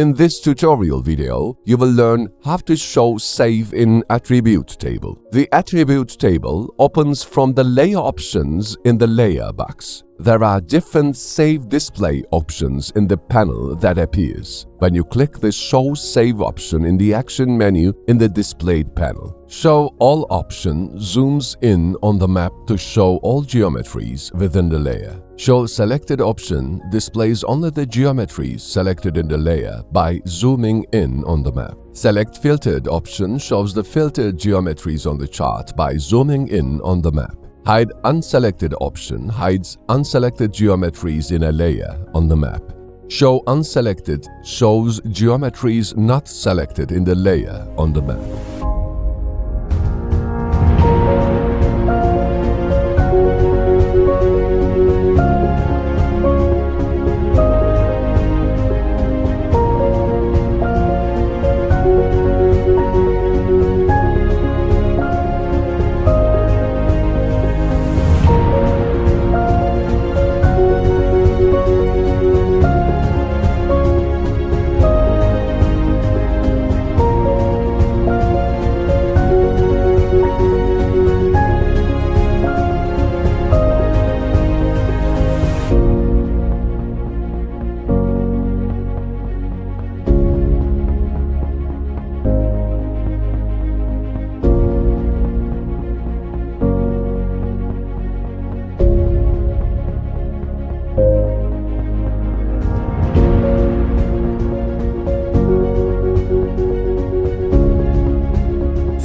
In this tutorial video, you will learn how to show save in attribute table. The attribute table opens from the layer options in the layer box. There are different save display options in the panel that appears when you click the Show Save option in the action menu in the displayed panel. Show All option zooms in on the map to show all geometries within the layer. Show Selected option displays only the geometries selected in the layer by zooming in on the map. Select Filtered option shows the filtered geometries on the chart by zooming in on the map. Hide Unselected option hides unselected geometries in a layer on the map. Show Unselected shows geometries not selected in the layer on the map.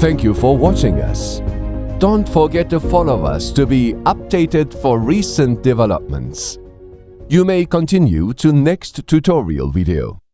Thank you for watching us. Don't forget to follow us to be updated for recent developments. You may continue to next tutorial video.